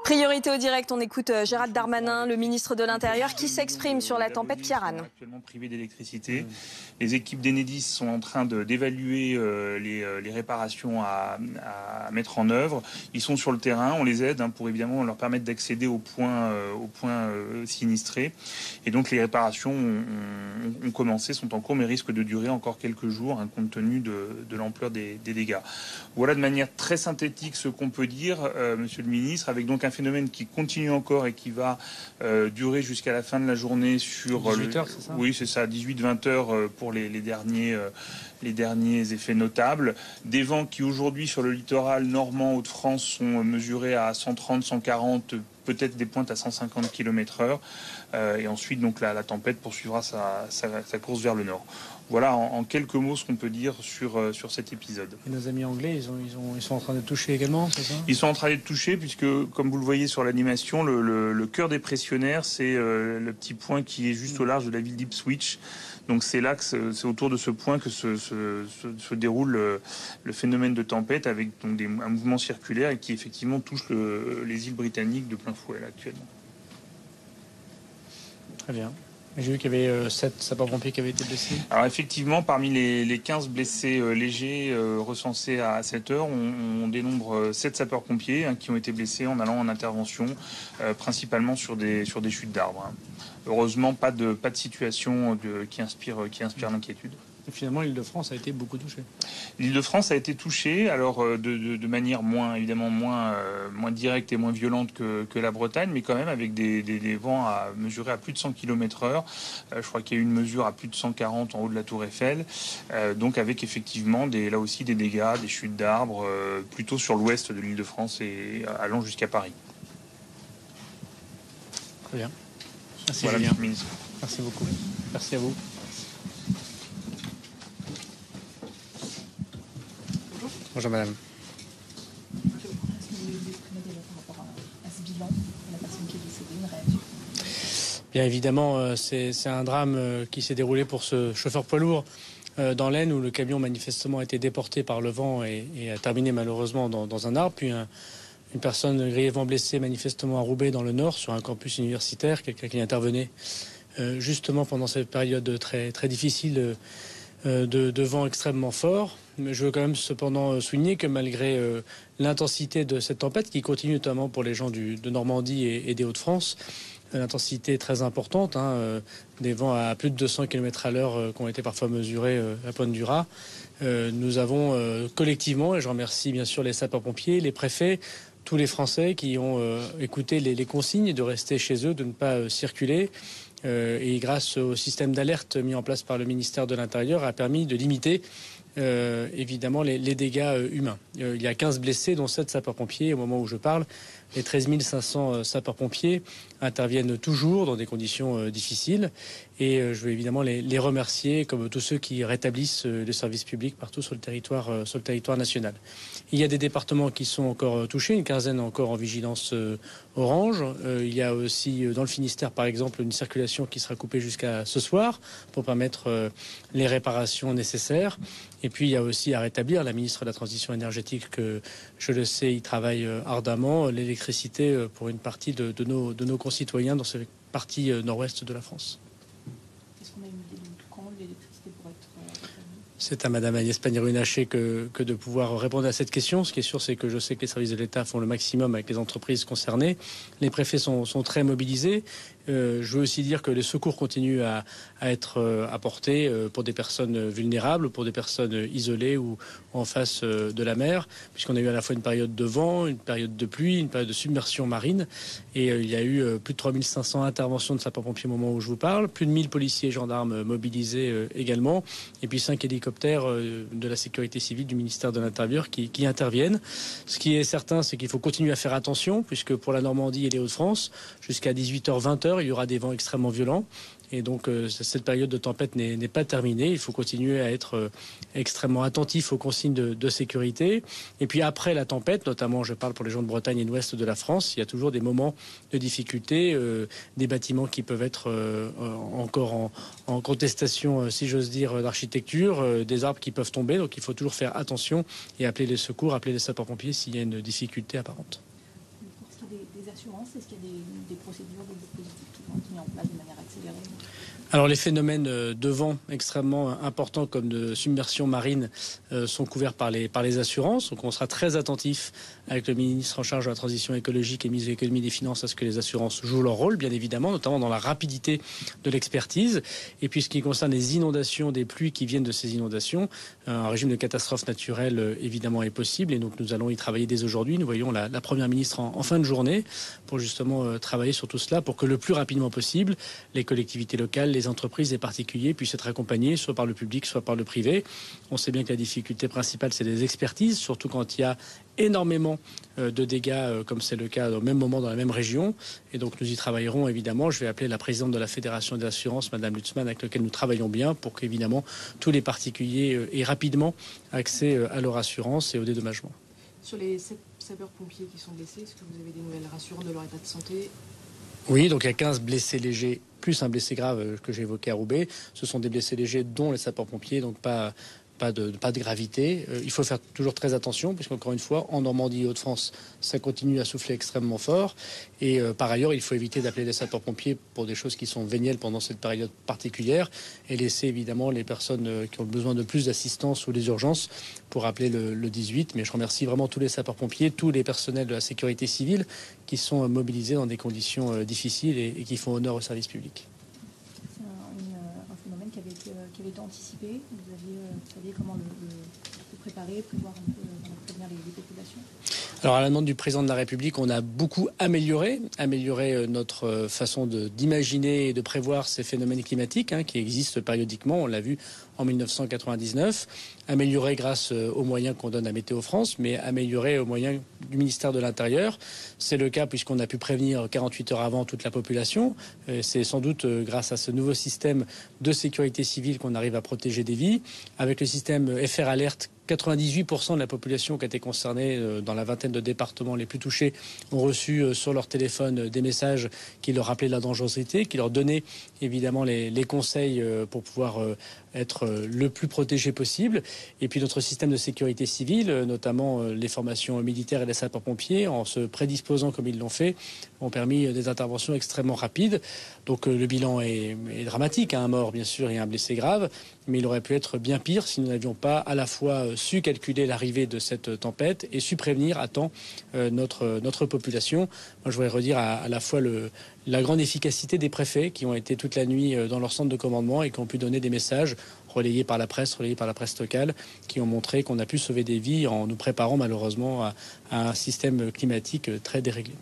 Priorité au direct, on écoute Gérald Darmanin, le ministre de l'Intérieur, qui s'exprime sur la tempête Ciarán. Actuellement privés d'électricité. Les équipes d'Enedis sont en train d'évaluer les réparations à mettre en œuvre. Ils sont sur le terrain, on les aide pour évidemment leur permettre d'accéder aux points sinistrés. Et donc les réparations ont commencé, sont en cours, mais risquent de durer encore quelques jours, compte tenu de l'ampleur des dégâts. Voilà de manière très synthétique ce qu'on peut dire, Monsieur le Ministre, avec donc un phénomène qui continue encore et qui va durer jusqu'à la fin de la journée sur 18 heures, c'est ça ? Oui, c'est ça, 18-20 heures pour les derniers effets notables. Des vents qui aujourd'hui sur le littoral normand Hauts-de-France sont mesurés à 130, 140, peut-être des pointes à 150 km/h. Et ensuite, donc la tempête poursuivra sa course vers le nord. Voilà en quelques mots ce qu'on peut dire sur cet épisode. Et nos amis anglais, ils sont en train de toucher également, c'est ça ? Ils sont en train d'être touchés puisque, comme vous le voyez sur l'animation, le cœur dépressionnaire, c'est le petit point qui est juste au large de la ville d'Ipswich. Donc c'est là que c'est autour de ce point que se déroule le phénomène de tempête avec donc un mouvement circulaire et qui effectivement touche les îles britanniques de plein fouet là, actuellement. Très bien. J'ai vu qu'il y avait 7 sapeurs-pompiers qui avaient été blessés. Alors effectivement, parmi les 15 blessés légers recensés à 7 heures, on dénombre 7 sapeurs-pompiers qui ont été blessés en allant en intervention, principalement sur des chutes d'arbres. Heureusement, pas de situation qui inspire l'inquiétude. Et finalement, l'Île-de-France a été beaucoup touchée. L'Île-de-France a été touchée, alors de manière moins directe et moins violente que la Bretagne, mais quand même avec des vents à mesurer à plus de 100 km/h. Je crois qu'il y a eu une mesure à plus de 140 en haut de la Tour Eiffel. Donc avec effectivement là aussi des dégâts, des chutes d'arbres, plutôt sur l'ouest de l'Île-de-France et allant jusqu'à Paris. Très bien. Merci, voilà, Julien. Monsieur le ministre. Merci beaucoup. Merci à vous. Bonjour madame. Bien évidemment, c'est un drame qui s'est déroulé pour ce chauffeur poids lourd dans l'Aisne où le camion manifestement a été déporté par le vent et a terminé malheureusement dans un arbre. Puis une personne grièvement blessée manifestement à Roubaix dans le Nord sur un campus universitaire, quelqu'un qui intervenait justement pendant cette période très, très difficile de vent extrêmement fort. Mais je veux quand même cependant souligner que malgré l'intensité de cette tempête, qui continue notamment pour les gens de Normandie et des Hauts-de-France, l'intensité très importante, des vents à plus de 200 km à l'heure qui ont été parfois mesurés à Pointe du Raz, nous avons collectivement, et je remercie bien sûr les sapeurs-pompiers, les préfets, tous les Français qui ont écouté les consignes de rester chez eux, de ne pas circuler. Et grâce au système d'alerte mis en place par le ministère de l'Intérieur, a permis de limiter évidemment les dégâts humains. Il y a 15 blessés, dont 7 sapeurs-pompiers au moment où je parle. Les 13 500 sapeurs-pompiers interviennent toujours dans des conditions difficiles. Et je veux évidemment les remercier, comme tous ceux qui rétablissent le service public partout sur le territoire national. Il y a des départements qui sont encore touchés, une quinzaine encore en vigilance orange. Il y a aussi dans le Finistère, par exemple, une circulation qui sera coupée jusqu'à ce soir pour permettre les réparations nécessaires. Et puis il y a aussi à rétablir, la ministre de la Transition énergétique, que je le sais, y travaille ardemment, l'électricité pour une partie de nos concitoyens dans cette partie nord-ouest de la France. Est-ce qu'on a une idée de quand l'électricité pourrait être rétablie ? C'est à Madame Agnès Pannier-Runacher que de pouvoir répondre à cette question. Ce qui est sûr, c'est que je sais que les services de l'État font le maximum avec les entreprises concernées. Les préfets sont très mobilisés. Je veux aussi dire que les secours continuent à être apportés pour des personnes vulnérables, pour des personnes isolées ou en face de la mer, puisqu'on a eu à la fois une période de vent, une période de pluie, une période de submersion marine. Et il y a eu plus de 3500 interventions de sapeurs-pompiers au moment où je vous parle, plus de 1000 policiers et gendarmes mobilisés également, et puis 5 hélicoptères de la sécurité civile du ministère de l'Intérieur qui interviennent. Ce qui est certain, c'est qu'il faut continuer à faire attention, puisque pour la Normandie et les Hauts-de-France, jusqu'à 18h, 20h, il y aura des vents extrêmement violents. Et donc cette période de tempête n'est pas terminée. Il faut continuer à être extrêmement attentif aux consignes de sécurité. Et puis après la tempête, notamment je parle pour les gens de Bretagne et de l'ouest de la France, il y a toujours des moments de difficulté, des bâtiments qui peuvent être encore en contestation, si j'ose dire, d'architecture, des arbres qui peuvent tomber. Donc il faut toujours faire attention et appeler les secours, appeler les sapeurs-pompiers s'il y a une difficulté apparente. Pour ce qui est des assurances? Est-ce qu'il y a des procédures, des dispositifs qui vont être mis en place de manière accélérée? Alors les phénomènes de vent extrêmement importants comme de submersion marine sont couverts par les assurances. Donc on sera très attentif avec le ministre en charge de la transition écologique et ministre de l'économie et des finances à ce que les assurances jouent leur rôle, bien évidemment, notamment dans la rapidité de l'expertise. Et puis ce qui concerne les inondations, des pluies qui viennent de ces inondations, un régime de catastrophe naturelle évidemment est possible. Et donc nous allons y travailler dès aujourd'hui. Nous voyons la Première ministre en fin de journée pour justement travailler sur tout cela pour que le plus rapidement possible, les collectivités locales, les entreprises et particuliers puissent être accompagnés soit par le public, soit par le privé. On sait bien que la difficulté principale, c'est les expertises, surtout quand il y a énormément de dégâts, comme c'est le cas au même moment dans la même région. Et donc nous y travaillerons évidemment. Je vais appeler la présidente de la Fédération des assurances, Madame Lutzmann, avec laquelle nous travaillons bien pour qu'évidemment tous les particuliers aient rapidement accès à leur assurance et au dédommagement. Sur les sapeurs-pompiers qui sont blessés, est-ce que vous avez des nouvelles rassurantes de leur état de santé? Oui, donc il y a 15 blessés légers, plus un blessé grave que j'ai évoqué à Roubaix. Ce sont des blessés légers, dont les sapeurs-pompiers, donc pas de gravité. Il faut faire toujours très attention, puisqu'encore une fois, en Normandie et Hauts-de-France, ça continue à souffler extrêmement fort. Et par ailleurs, il faut éviter d'appeler les sapeurs-pompiers pour des choses qui sont vénielles pendant cette période particulière et laisser évidemment les personnes qui ont besoin de plus d'assistance ou les urgences pour appeler le 18. Mais je remercie vraiment tous les sapeurs-pompiers, tous les personnels de la sécurité civile qui sont mobilisés dans des conditions difficiles et qui font honneur au service public. C'est un phénomène qui avait été anticipé. Vous saviez comment le préparer, prévoir un peu, prévenir les populations? Alors à la demande du président de la République, on a beaucoup amélioré notre façon d'imaginer et de prévoir ces phénomènes climatiques qui existent périodiquement. On l'a vu en 1999, amélioré grâce aux moyens qu'on donne à Météo France, mais amélioré aux moyens du ministère de l'Intérieur. C'est le cas puisqu'on a pu prévenir 48 heures avant toute la population. C'est sans doute grâce à ce nouveau système de sécurité civile qu'on arrive à protéger des vies. Avec le système FR Alert, 98% de la population qui a été concernée dans la vingtaine de départements les plus touchés ont reçu sur leur téléphone des messages qui leur rappelaient la dangerosité, qui leur donnaient évidemment les conseils pour pouvoir être le plus protégé possible. Et puis notre système de sécurité civile, notamment les formations militaires et les sapeurs-pompiers, en se prédisposant comme ils l'ont fait, ont permis des interventions extrêmement rapides. Donc le bilan est dramatique, un mort bien sûr et un blessé grave, mais il aurait pu être bien pire si nous n'avions pas à la fois su calculer l'arrivée de cette tempête et su prévenir à temps notre population. Moi je voudrais redire à la fois la grande efficacité des préfets qui ont été toute la nuit dans leur centre de commandement et qui ont pu donner des messages relayés par la presse locale, qui ont montré qu'on a pu sauver des vies en nous préparant malheureusement à un système climatique très déréglé.